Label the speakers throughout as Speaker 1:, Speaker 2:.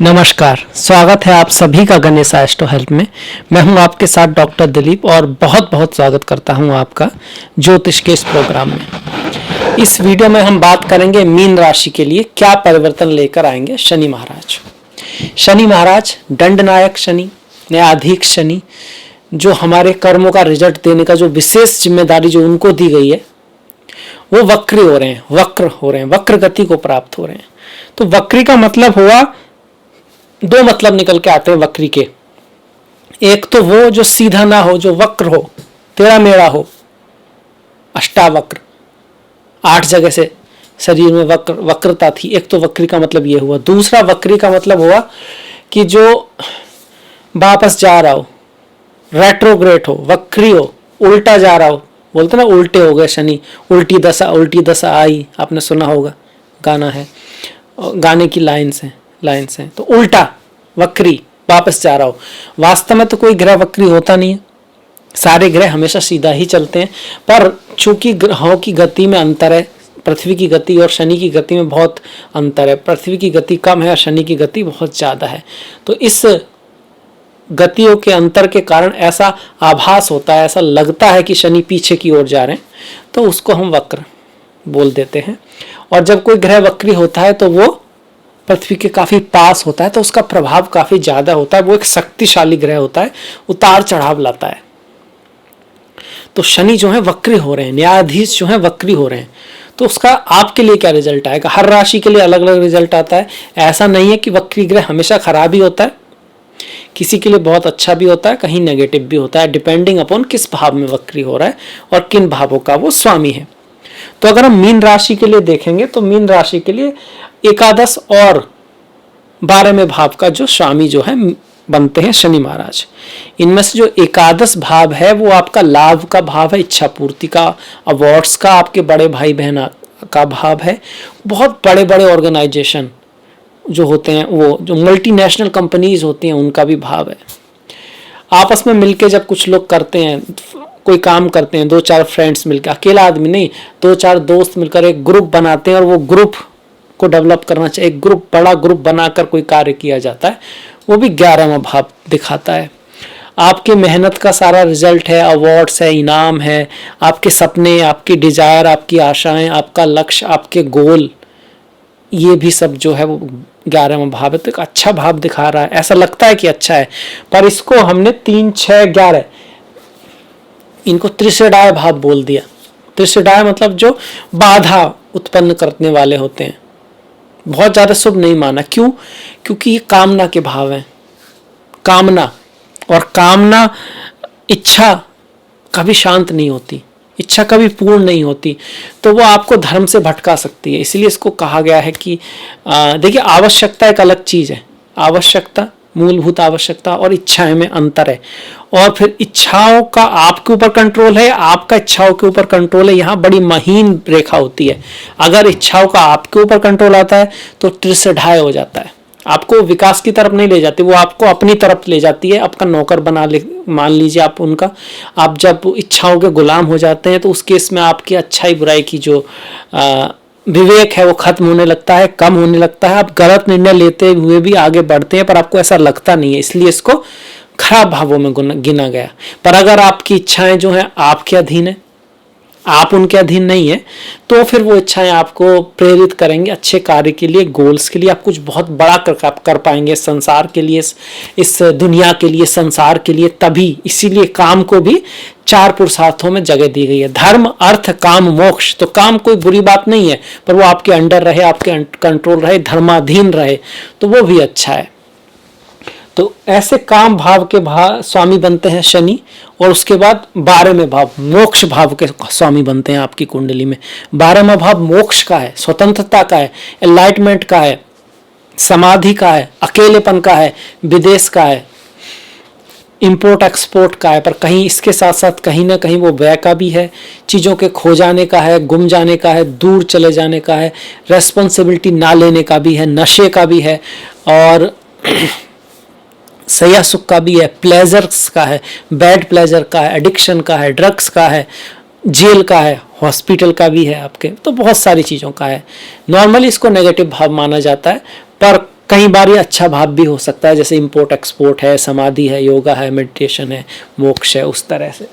Speaker 1: नमस्कार, स्वागत है आप सभी का गणेश एस्ट्रो हेल्थ में। मैं हूं आपके साथ डॉक्टर दिलीप और बहुत बहुत स्वागत करता हूं आपका ज्योतिष के इस प्रोग्राम में। इस वीडियो में हम बात करेंगे मीन राशि के लिए क्या परिवर्तन लेकर आएंगे शनि महाराज। शनि महाराज दंडनायक शनि, न्यायाधीश शनि, जो हमारे कर्मों का रिजल्ट देने का जो विशेष जिम्मेदारी जो उनको दी गई है वो वक्री हो रहे हैं, वक्र गति को प्राप्त हो रहे हैं। तो वक्री का मतलब हुआ, दो मतलब निकल के आते हैं वक्री के। एक तो वो जो सीधा ना हो, जो वक्र हो, तेरा मेरा हो, अष्टावक्र, 8 जगह से शरीर में वक्रता थी। एक तो वक्री का मतलब ये हुआ। दूसरा वक्री का मतलब हुआ कि जो वापस जा रहा हो, रेट्रोग्रेड हो, वक्री हो, उल्टा जा रहा हो। बोलते ना उल्टे हो गए शनि, उल्टी दशा आई, आपने सुना होगा, गाना है, गाने की लाइन्स हैं। तो उल्टा वक्री, वापस जा रहा हो। वास्तव में तो कोई ग्रह वक्री होता नहीं है, सारे ग्रह हमेशा सीधा ही चलते हैं। पर चूंकि ग्रहों की गति में अंतर है, पृथ्वी की गति और शनि की गति में बहुत अंतर है। पृथ्वी की गति कम है और शनि की गति बहुत ज़्यादा है। तो इस गतियों के अंतर के कारण ऐसा आभास होता है, ऐसा लगता है कि शनि पीछे की ओर जा रहे हैं, तो उसको हम वक्र बोल देते हैं। और जब कोई ग्रह वक्री होता है तो वो पृथ्वी के काफी पास होता है, तो उसका प्रभाव काफी ज्यादा होता है। वो एक शक्तिशाली ग्रह होता है, उतार चढ़ाव लाता है। तो शनि जो है वक्री हो रहे हैं, न्यायाधीश जो है वक्री हो रहे हैं, तो उसका आपके लिए क्या रिजल्ट आएगा? हर राशि के लिए अलग अलग रिजल्ट आता है। ऐसा नहीं है कि वक्री ग्रह हमेशा खराब ही होता है, किसी के लिए बहुत अच्छा भी होता है, कहीं नेगेटिव भी होता है, डिपेंडिंग अपॉन किस भाव में वक्री हो रहा है और किन भावों का वो स्वामी है। तो अगर हम मीन राशि के लिए देखेंगे तो मीन राशि के लिए एकादश और 12वें भाव का जो स्वामी जो है बनते हैं शनि महाराज। इनमें से जो एकादश भाव है वो आपका लाभ का भाव है, इच्छा पूर्ति का, अवार्ड्स का, आपके बड़े भाई बहन का भाव है। बहुत बड़े बड़े ऑर्गेनाइजेशन जो होते हैं, वो जो मल्टीनेशनल कंपनीज होती हैं, उनका भी भाव है। आपस में मिलके जब कुछ लोग करते हैं, कोई काम करते हैं, 2-4 फ्रेंड्स मिलकर, अकेला आदमी नहीं, 2-4 दोस्त मिलकर एक ग्रुप बनाते हैं और वो ग्रुप को डेवलप करना चाहिए। एक ग्रुप, बड़ा ग्रुप बनाकर कोई कार्य किया जाता है, वो भी 11वां भाव दिखाता है। आपके मेहनत का सारा रिजल्ट है, अवार्ड्स है, इनाम है, आपके सपने, आपकी डिजायर, आपकी आशाएं, आपका लक्ष्य, आपके गोल, ये भी सब जो है वो 11वां भाव है। तो एक अच्छा भाव दिखा रहा है, ऐसा लगता है कि अच्छा है, पर इसको हमने 3, 6, 11 इनको त्रिशेडाय भाव बोल दिया। त्रिशेडाय मतलब जो बाधा उत्पन्न करने वाले होते हैं, बहुत ज्यादा शुभ नहीं माना। क्यों? क्योंकि ये कामना के भाव हैं। कामना, और कामना, इच्छा कभी शांत नहीं होती, इच्छा कभी पूर्ण नहीं होती, तो वो आपको धर्म से भटका सकती है। इसलिए इसको कहा गया है कि देखिए, आवश्यकता एक अलग चीज है। आवश्यकता, मूलभूत आवश्यकता और इच्छाएं में अंतर है। और फिर इच्छाओं का आपके ऊपर कंट्रोल है, आपका इच्छाओं के ऊपर कंट्रोल है, यहाँ बड़ी महीन रेखा होती है। अगर इच्छाओं का आपके ऊपर कंट्रोल आता है तो त्रिशढ़ाय हो जाता है, आपको विकास की तरफ नहीं ले जाती, वो आपको अपनी तरफ ले जाती है, आपका नौकर मान लीजिए आप उनका। आप जब इच्छाओं के गुलाम हो जाते हैं तो उस केस में आपकी अच्छाई बुराई की जो विवेक है वो खत्म होने लगता है, कम होने लगता है। आप गलत निर्णय लेते हुए भी आगे बढ़ते हैं, पर आपको ऐसा लगता नहीं है, इसलिए इसको खराब भावों में गिना गया। पर अगर आपकी इच्छाएं जो हैं आपके अधीन है, आप उनके अधीन नहीं है, तो फिर वो इच्छाएं आपको प्रेरित करेंगे अच्छे कार्य के लिए, गोल्स के लिए। आप कुछ बहुत बड़ा कर पाएंगे संसार के लिए, इस दुनिया के लिए, संसार के लिए। तभी इसीलिए काम को भी 4 पुरुषार्थों में जगह दी गई है, धर्म, अर्थ, काम, मोक्ष। तो काम कोई बुरी बात नहीं है, पर वो आपके अंडर रहे, आपके कंट्रोल रहे, धर्माधीन रहे, तो वो भी अच्छा है। तो ऐसे काम भाव के स्वामी बनते हैं शनि। और उसके बाद 12वें भाव मोक्ष भाव के स्वामी बनते हैं आपकी कुंडली में। 12वां भाव मोक्ष का है, स्वतंत्रता का है, एनलाइटमेंट का है, समाधि का है, अकेलेपन का है, विदेश का है, इंपोर्ट एक्सपोर्ट का है। पर कहीं इसके साथ साथ कहीं ना कहीं वो व्यय का भी है, चीज़ों के खो जाने का है, गुम जाने का है, दूर चले जाने का है, रेस्पॉन्सिबिलिटी ना लेने का भी है, नशे का भी है, और सया सुख का भी है, प्लेजर्स का है, बैड प्लेजर का है, एडिक्शन का है, ड्रग्स का है, जेल का है, हॉस्पिटल का भी है आपके। तो बहुत सारी चीज़ों का है। नॉर्मली इसको नेगेटिव भाव माना जाता है, पर कई बार ये अच्छा भाव भी हो सकता है, जैसे इम्पोर्ट एक्सपोर्ट है, समाधि है, योगा है, मेडिटेशन है, मोक्ष है, उस तरह से।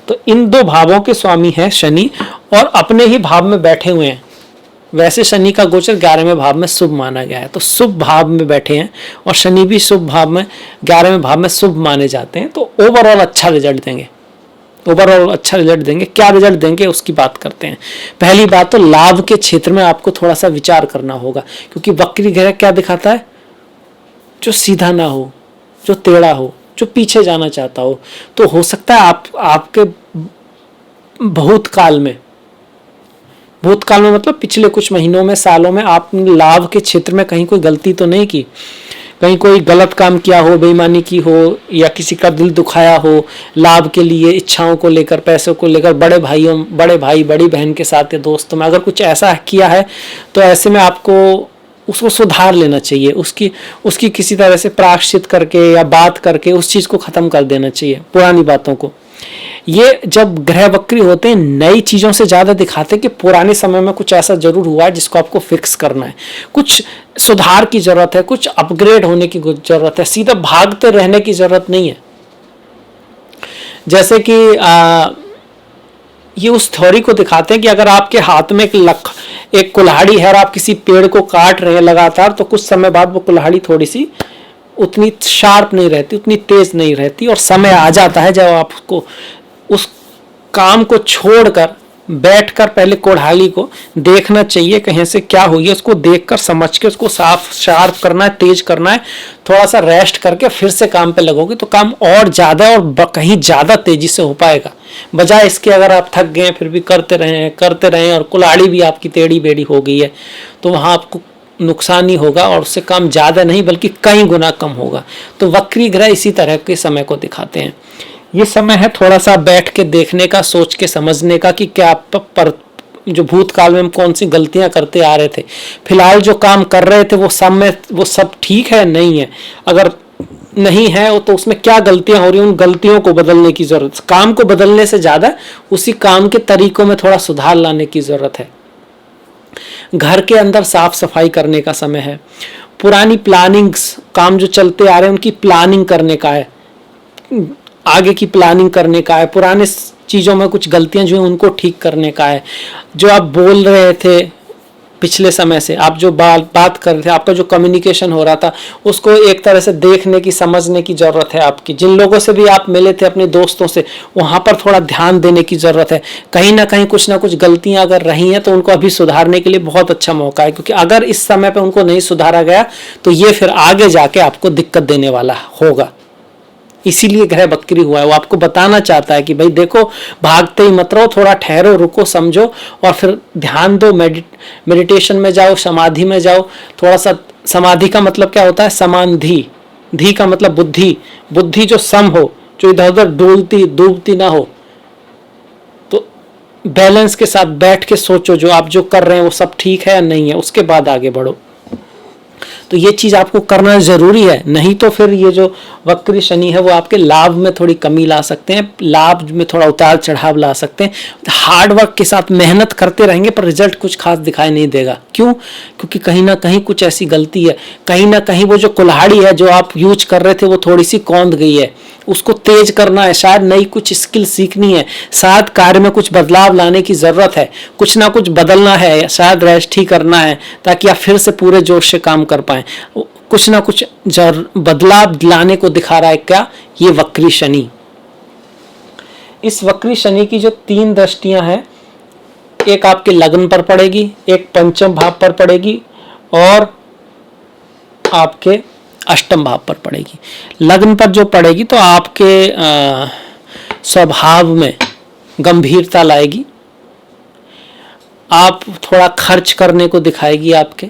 Speaker 1: तो इन दो भावों के स्वामी है शनि और अपने ही भाव में बैठे हुए हैं। वैसे शनि का गोचर 11वें भाव में शुभ माना गया है, तो शुभ भाव में बैठे हैं और शनि भी शुभ भाव में 11वें भाव में शुभ माने जाते हैं, तो ओवरऑल अच्छा रिजल्ट देंगे। ओवरऑल अच्छा रिजल्ट देंगे। क्या रिजल्ट देंगे उसकी बात करते हैं। पहली बात तो लाभ के क्षेत्र में आपको थोड़ा सा विचार करना होगा, क्योंकि वक्री ग्रह क्या दिखाता है? जो सीधा ना हो, जो टेढ़ा हो, जो पीछे जाना चाहता हो। तो हो सकता है आपके भूतकाल में मतलब पिछले कुछ महीनों में, सालों में आपने लाभ के क्षेत्र में कहीं कोई गलती तो नहीं की, कहीं कोई गलत काम किया हो, बेईमानी की हो, या किसी का दिल दुखाया हो लाभ के लिए, इच्छाओं को लेकर, पैसों को लेकर, बड़े भाई बड़ी बहन के साथ या दोस्तों में अगर कुछ ऐसा किया है तो ऐसे में आपको उसको सुधार लेना चाहिए। उसकी किसी तरह से प्रायश्चित करके या बात करके उस चीज़ को ख़त्म कर देना चाहिए, पुरानी बातों को। ये जब ग्रह वक्री होते हैं, नई चीज़ों से ज़्यादा दिखाते हैं कि पुराने समय में कुछ ऐसा जरूर हुआ है जिसको आपको फिक्स करना है, कुछ सुधार की ज़रूरत है, कुछ अपग्रेड होने की ज़रूरत है। सीधा भागते रहने की ज़रूरत नहीं है। जैसे कि ये उस थ्योरी को दिखाते हैं कि अगर आपके हाथ में एक कुल्हाड़ी है और आप किसी पेड़ को काट रहे हैं लगातार, तो कुछ समय बाद वो कुल्हाड़ी थोड़ी सी उतनी शार्प नहीं रहती, उतनी तेज नहीं रहती, और समय आ जाता है जब आपको उस काम को छोड़कर बैठकर पहले कुल्हाड़ी को देखना चाहिए कहीं से क्या हुई है, उसको देखकर समझ के उसको साफ शार्प करना है, तेज करना है। थोड़ा सा रेस्ट करके फिर से काम पे लगोगे तो काम और ज़्यादा और कहीं ज़्यादा तेजी से हो पाएगा। बजाय इसके अगर आप थक गए फिर भी करते रहें और कुल्हाड़ी भी आपकी टेढ़ी बेढ़ी हो गई है, तो वहाँ आपको नुकसान ही होगा और उससे काम ज़्यादा नहीं बल्कि कई गुना कम होगा। तो वक्री ग्रह इसी तरह के समय को दिखाते हैं। ये समय है थोड़ा सा बैठ के देखने का, सोच के समझने का कि क्या पर जो भूतकाल में हम कौन सी गलतियां करते आ रहे थे, फिलहाल जो काम कर रहे थे वो सब ठीक है नहीं है, अगर नहीं है तो उसमें क्या गलतियां हो रही हैं, उन गलतियों को बदलने की जरूरत। काम को बदलने से ज़्यादा उसी काम के तरीकों में थोड़ा सुधार लाने की ज़रूरत है। घर के अंदर साफ सफाई करने का समय है। पुरानी प्लानिंग्स, काम जो चलते आ रहे हैं उनकी प्लानिंग करने का है, आगे की प्लानिंग करने का है। पुराने चीज़ों में कुछ गलतियां जो हैं उनको ठीक करने का है। जो आप बोल रहे थे पिछले समय से, आप जो बात कर रहे थे, आपका जो कम्युनिकेशन हो रहा था, उसको एक तरह से देखने की, समझने की ज़रूरत है आपकी। जिन लोगों से भी आप मिले थे, अपने दोस्तों से, वहाँ पर थोड़ा ध्यान देने की ज़रूरत है। कहीं ना कुछ गलतियाँ अगर रही हैं तो उनको अभी सुधारने के लिए बहुत अच्छा मौका है, क्योंकि अगर इस समय पर उनको नहीं सुधारा गया तो ये फिर आगे जाके आपको दिक्कत देने वाला होगा। इसीलिए ग्रह वक्री हुआ है। वो आपको बताना चाहता है कि भाई देखो, भागते ही मत रहो, थोड़ा ठहरो, रुको, समझो और फिर ध्यान दो, मेडिटेशन में जाओ, समाधि में जाओ। थोड़ा सा समाधि का मतलब क्या होता है? समाधि, धी का मतलब बुद्धि जो सम हो, जो इधर उधर डूबती ना हो। तो बैलेंस के साथ बैठ के सोचो जो आप जो कर रहे हैं वो सब ठीक है या नहीं है, उसके बाद आगे बढ़ो। तो ये चीज़ आपको करना ज़रूरी है, नहीं तो फिर ये जो वक्री शनि है वो आपके लाभ में थोड़ी कमी ला सकते हैं, लाभ में थोड़ा उतार चढ़ाव ला सकते हैं। हार्ड वर्क के साथ मेहनत करते रहेंगे पर रिजल्ट कुछ खास दिखाई नहीं देगा। क्यों? क्योंकि कहीं ना कहीं कुछ ऐसी गलती है, कहीं ना कहीं वो जो कुल्हाड़ी है जो आप यूज कर रहे थे वो थोड़ी सी कौंध गई है, उसको तेज करना है, शायद नई कुछ स्किल सीखनी है, शायद कार्य में कुछ बदलाव लाने की ज़रूरत है, कुछ ना कुछ बदलना है, शायद रेस्ट ही करना है ताकि आप फिर से पूरे जोश से काम कर पाएं। कुछ ना कुछ बदलाव लाने को दिखा रहा है क्या? ये वक्री शनि। इस वक्री शनि की जो 3 दृष्टियां हैं, एक आपके लग्न पर पड़ेगी, एक पंचम भाव पर पड़ेगी और आपके अष्टम भाव पर पड़ेगी। लग्न पर जो पड़ेगी तो आपके स्वभाव में गंभीरता लाएगी, आप थोड़ा खर्च करने को दिखाएगी, आपके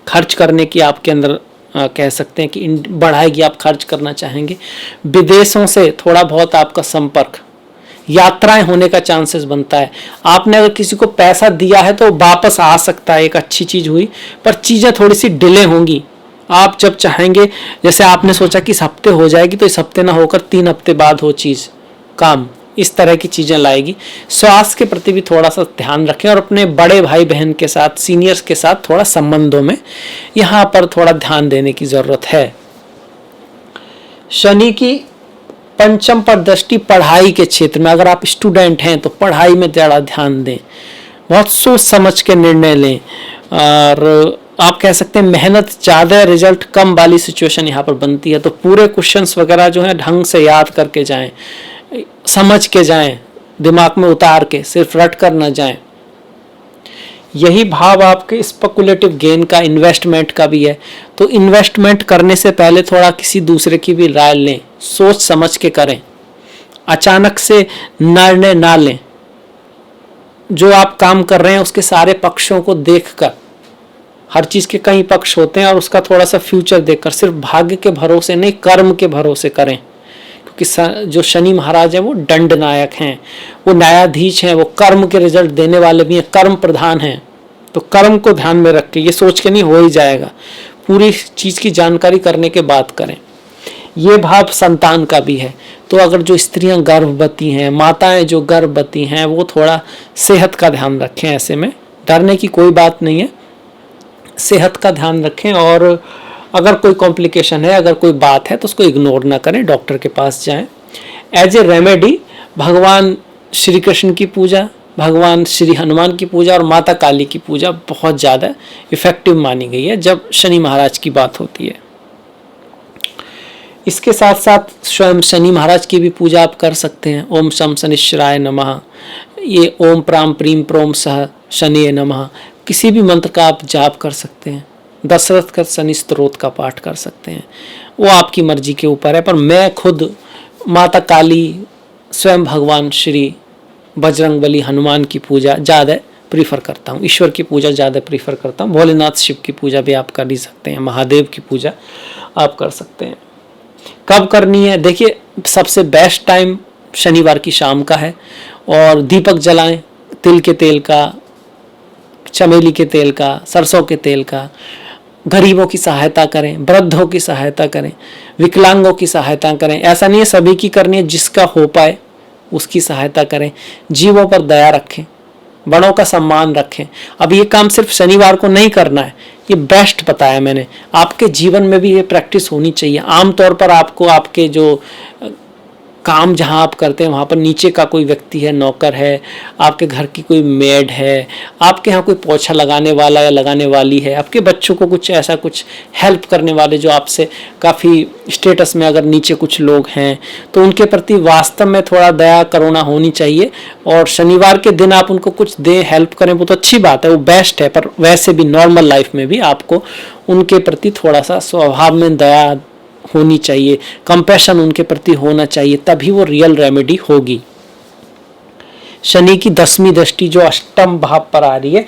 Speaker 1: खर्च करने की आपके अंदर कह सकते हैं कि बढ़ाएगी, आप खर्च करना चाहेंगे। विदेशों से थोड़ा बहुत आपका संपर्क, यात्राएं होने का चांसेस बनता है। आपने अगर किसी को पैसा दिया है तो वापस आ सकता है, एक अच्छी चीज़ हुई, पर चीज़ें थोड़ी सी डिले होंगी। आप जब चाहेंगे, जैसे आपने सोचा कि इस हफ्ते हो जाएगी तो इस हफ्ते ना होकर 3 हफ्ते बाद हो चीज़, काम, इस तरह की चीज़ें लाएगी। स्वास्थ्य के प्रति भी थोड़ा सा ध्यान रखें और अपने बड़े भाई बहन के साथ, सीनियर्स के साथ थोड़ा संबंधों में यहाँ पर थोड़ा ध्यान देने की ज़रूरत है। शनि की पंचम पर दृष्टि पढ़ाई के क्षेत्र में, अगर आप स्टूडेंट हैं तो पढ़ाई में ज़्यादा ध्यान दें, बहुत सोच समझ के निर्णय लें, और आप कह सकते हैं मेहनत ज़्यादा रिजल्ट कम वाली सिचुएशन यहाँ पर बनती है। तो पूरे क्वेश्चंस वगैरह जो हैं ढंग से याद करके जाएं, समझ के जाएं, दिमाग में उतार के, सिर्फ रट कर न जाएं। यही भाव आपके स्पेकुलेटिव गेन का, इन्वेस्टमेंट का भी है। तो इन्वेस्टमेंट करने से पहले थोड़ा किसी दूसरे की भी राय लें, सोच समझ के करें, अचानक से निर्णय ना लें। जो आप काम कर रहे हैं उसके सारे पक्षों को देखकर, हर चीज़ के कई पक्ष होते हैं, और उसका थोड़ा सा फ्यूचर देखकर, सिर्फ भाग्य के भरोसे नहीं, कर्म के भरोसे करें। क्योंकि जो शनि महाराज हैं वो दंड नायक हैं, वो न्यायाधीश हैं, वो कर्म के रिजल्ट देने वाले भी हैं, कर्म प्रधान हैं। तो कर्म को ध्यान में रख के, ये सोच के नहीं हो ही जाएगा, पूरी चीज़ की जानकारी करने के बाद करें। ये भाव संतान का भी है। तो अगर जो स्त्रियां गर्भवती हैं, माताएं जो गर्भवती हैं, वो थोड़ा सेहत का ध्यान रखें। ऐसे में डरने की कोई बात नहीं है, सेहत का ध्यान रखें। और अगर कोई कॉम्प्लिकेशन है, अगर कोई बात है तो उसको इग्नोर ना करें, डॉक्टर के पास जाएं। एज ए रेमेडी भगवान श्री कृष्ण की पूजा, भगवान श्री हनुमान की पूजा और माता काली की पूजा बहुत ज़्यादा इफेक्टिव मानी गई है जब शनि महाराज की बात होती है। इसके साथ साथ स्वयं शनि महाराज की भी पूजा आप कर सकते हैं। ओम शम शनिश्चराय नमः, ये ओम प्राम प्रीम प्रोम सह शनि नमः, किसी भी मंत्र का आप जाप कर सकते हैं। दशरथ का शनि स्तोत्र का पाठ कर सकते हैं, वो आपकी मर्जी के ऊपर है। पर मैं खुद माता काली, स्वयं भगवान श्री बजरंगबली, हनुमान की पूजा ज़्यादा प्रीफर करता हूँ, ईश्वर की पूजा ज़्यादा प्रीफर करता हूँ। भोलेनाथ शिव की पूजा भी आप कर ही सकते हैं, महादेव की पूजा आप कर सकते हैं। कब करनी है? देखिए, सबसे बेस्ट टाइम शनिवार की शाम का है, और दीपक जलाएं तिल के तेल का, चमेली के तेल का, सरसों के तेल का। गरीबों की सहायता करें, वृद्धों की सहायता करें, विकलांगों की सहायता करें। ऐसा नहीं है सभी की करनी है, जिसका हो पाए उसकी सहायता करें। जीवों पर दया रखें, बड़ों का सम्मान रखें। अब ये काम सिर्फ शनिवार को नहीं करना है, ये बेस्ट बताया मैंने। आपके जीवन में भी ये प्रैक्टिस होनी चाहिए। आमतौर पर आपको आपके जो काम जहाँ आप करते हैं वहाँ पर नीचे का कोई व्यक्ति है, नौकर है, आपके घर की कोई मेड है, आपके यहाँ कोई पोछा लगाने वाला या लगाने वाली है, आपके बच्चों को कुछ ऐसा कुछ हेल्प करने वाले जो आपसे काफ़ी स्टेटस में अगर नीचे कुछ लोग हैं, तो उनके प्रति वास्तव में थोड़ा दया करुणा होनी चाहिए। और शनिवार के दिन आप उनको कुछ दें, हेल्प करें, वो तो अच्छी बात है, वो बेस्ट है। पर वैसे भी नॉर्मल लाइफ में भी आपको उनके प्रति थोड़ा सा स्वभाव में दया होनी चाहिए, कंपैशन उनके प्रति होना चाहिए, तभी वो रियल रेमेडी होगी। शनि की 10वीं दृष्टि जो अष्टम भाव पर आ रही है,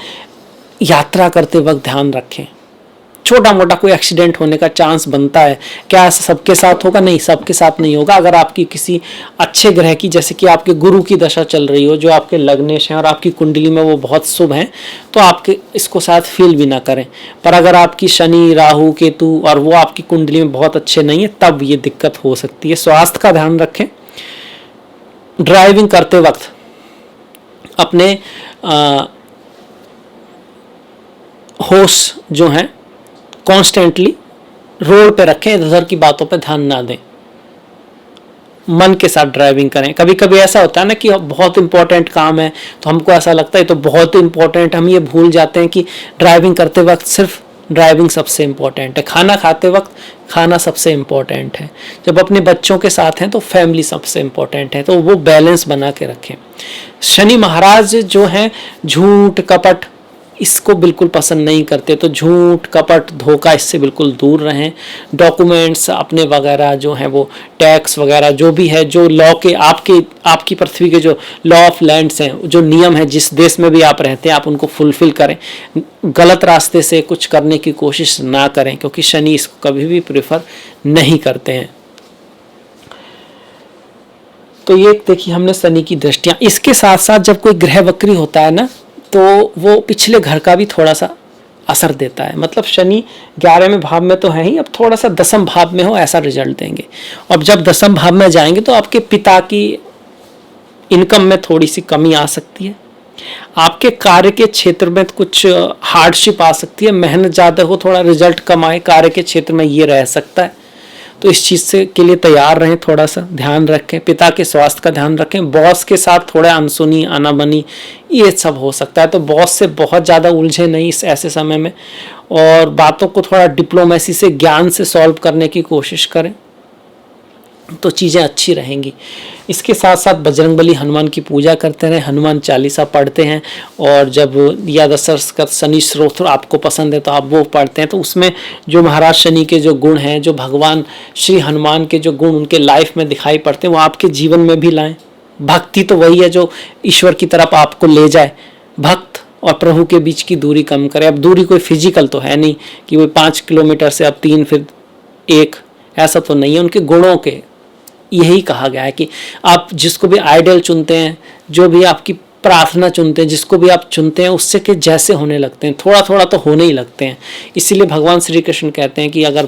Speaker 1: यात्रा करते वक्त ध्यान रखें। छोटा मोटा कोई एक्सीडेंट होने का चांस बनता है, क्या ऐसा सबके साथ होगा? नहीं, सबके साथ नहीं होगा। अगर आपकी किसी अच्छे ग्रह की, जैसे कि आपके गुरु की दशा चल रही हो, जो आपके लग्नेश हैं और आपकी कुंडली में वो बहुत शुभ हैं, तो आपके इसको साथ फील भी ना करें। पर अगर आपकी शनि, राहु, केतु और वो आपकी कुंडली में बहुत अच्छे नहीं है, तब ये दिक्कत हो सकती है। स्वास्थ्य का ध्यान रखें। ड्राइविंग करते वक्त अपने होश जो हैं कॉन्स्टेंटली रोड पे रखें, इधर उधर की बातों पे ध्यान ना दें, मन के साथ ड्राइविंग करें। कभी कभी ऐसा होता है ना कि बहुत इंपॉर्टेंट काम है, तो हमको ऐसा लगता है तो बहुत इंपॉर्टेंट, हम ये भूल जाते हैं कि ड्राइविंग करते वक्त सिर्फ ड्राइविंग सबसे इम्पोर्टेंट है। खाना खाते वक्त खाना सबसे इम्पोर्टेंट है। जब अपने बच्चों के साथ हैं तो फैमिली सबसे इम्पोर्टेंट है, तो वो बैलेंस बना के रखें। शनि महाराज जो हैं झूठ कपट इसको बिल्कुल पसंद नहीं करते, तो झूठ कपट धोखा इससे बिल्कुल दूर रहें। डॉक्यूमेंट्स अपने वगैरह जो हैं, वो टैक्स वगैरह जो भी है, जो लॉ के आपकी पृथ्वी के जो लॉ ऑफ लैंड्स हैं, जो नियम है, जिस देश में भी आप रहते हैं, आप उनको फुलफिल करें। गलत रास्ते से कुछ करने की कोशिश ना करें, क्योंकि शनि इसको कभी भी प्रेफर नहीं करते हैं। तो ये देखिए हमने शनि की दृष्टियां। इसके साथ साथ जब कोई ग्रह वक्री होता है ना, तो वो पिछले घर का भी थोड़ा सा असर देता है। मतलब शनि 11वें भाव में तो है ही, अब थोड़ा सा 10वें भाव में हो, ऐसा रिजल्ट देंगे। अब जब 10वें भाव में जाएंगे तो आपके पिता की इनकम में थोड़ी सी कमी आ सकती है। आपके कार्य के क्षेत्र में कुछ हार्डशिप आ सकती है, मेहनत ज़्यादा हो, थोड़ा रिजल्ट कम आए, कार्य के क्षेत्र में ये रह सकता है। तो इस चीज़ से के लिए तैयार रहें, थोड़ा सा ध्यान रखें। पिता के स्वास्थ्य का ध्यान रखें। बॉस के साथ थोड़ा अनसुनी अनाबनी ये सब हो सकता है, तो बॉस से बहुत ज़्यादा उलझे नहीं इस ऐसे समय में, और बातों को थोड़ा डिप्लोमेसी से, ज्ञान से सॉल्व करने की कोशिश करें, तो चीज़ें अच्छी रहेंगी। इसके साथ साथ बजरंगबली हनुमान की पूजा करते रहें, हनुमान चालीसा पढ़ते हैं, और जब या दशरथ शनि स्तोत्र आपको पसंद है तो आप वो पढ़ते हैं, तो उसमें जो महाराज शनि के जो गुण हैं, जो भगवान श्री हनुमान के जो गुण उनके लाइफ में दिखाई पड़ते हैं, वो आपके जीवन में भी लाएं। भक्ति तो वही है जो ईश्वर की तरफ आपको ले जाए। भक्त और प्रभु के बीच की दूरी कम करे। अब दूरी कोई फिजिकल तो है नहीं कि वो 5 किलोमीटर से अब 3 फिर 1, ऐसा तो नहीं है। उनके गुणों के यही कहा गया है कि आप जिसको भी आइडल चुनते हैं, जो भी आपकी प्रार्थना चुनते हैं, जिसको भी आप चुनते हैं, उससे के जैसे होने लगते हैं, थोड़ा थोड़ा तो होने ही लगते हैं। इसीलिए भगवान श्री कृष्ण कहते हैं कि अगर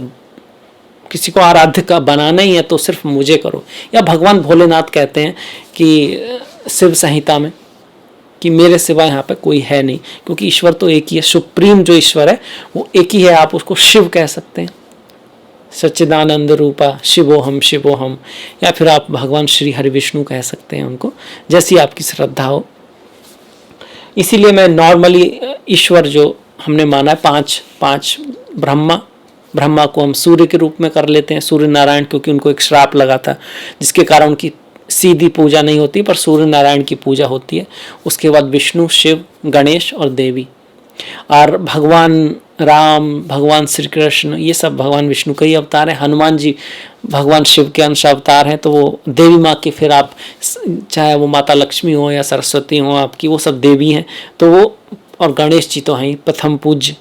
Speaker 1: किसी को आराध्य का बनाना ही है तो सिर्फ मुझे करो। या भगवान भोलेनाथ कहते हैं कि शिव संहिता में कि मेरे सिवा यहाँ पे कोई है नहीं, क्योंकि ईश्वर तो एक ही है। सुप्रीम जो ईश्वर है वो एक ही है, आप उसको शिव कह सकते हैं, सच्चिदानंद रूपा शिवोहम, या फिर आप भगवान श्री हरि विष्णु कह सकते हैं उनको, जैसी आपकी श्रद्धा हो। इसीलिए मैं नॉर्मली ईश्वर जो हमने माना है पांच ब्रह्मा को हम सूर्य के रूप में कर लेते हैं, सूर्य नारायण, क्योंकि उनको एक श्राप लगा था जिसके कारण उनकी सीधी पूजा नहीं होती, पर सूर्य नारायण की पूजा होती है। उसके बाद विष्णु, शिव, गणेश और देवी। और भगवान राम, भगवान श्री कृष्ण, ये सब भगवान विष्णु के ही अवतार हैं। हनुमान जी भगवान शिव के अंश अवतार हैं, तो वो देवी माँ के, फिर आप चाहे वो माता लक्ष्मी हो या सरस्वती हो आपकी, वो सब देवी हैं। तो वो, और गणेश जी तो हैं प्रथम पूज्य।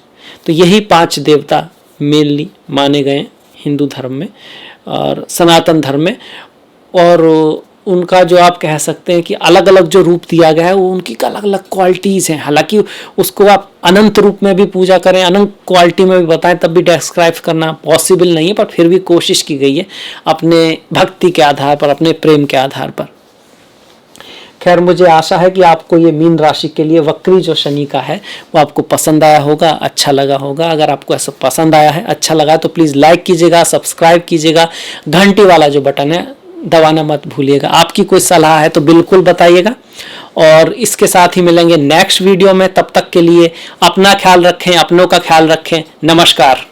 Speaker 1: तो यही 5 देवता मेनली माने गए हिंदू धर्म में और सनातन धर्म में। और उनका जो आप कह सकते हैं कि अलग अलग जो रूप दिया गया है, वो उनकी अलग अलग क्वालिटीज़ हैं। हालांकि उसको आप अनंत रूप में भी पूजा करें, अनंत क्वालिटी में भी बताएं, तब भी डिस्क्राइब करना पॉसिबल नहीं है, पर फिर भी कोशिश की गई है अपने भक्ति के आधार पर, अपने प्रेम के आधार पर। खैर, मुझे आशा है कि आपको ये मीन राशि के लिए वक्री जो शनि का है वो आपको पसंद आया होगा, अच्छा लगा होगा। अगर आपको ऐसा पसंद आया है, अच्छा लगा, तो प्लीज़ लाइक कीजिएगा, सब्सक्राइब कीजिएगा, घंटी वाला जो बटन है दबाना मत भूलिएगा। आपकी कोई सलाह है तो बिल्कुल बताइएगा। और इसके साथ ही मिलेंगे नेक्स्ट वीडियो में। तब तक के लिए अपना ख्याल रखें, अपनों का ख्याल रखें। नमस्कार।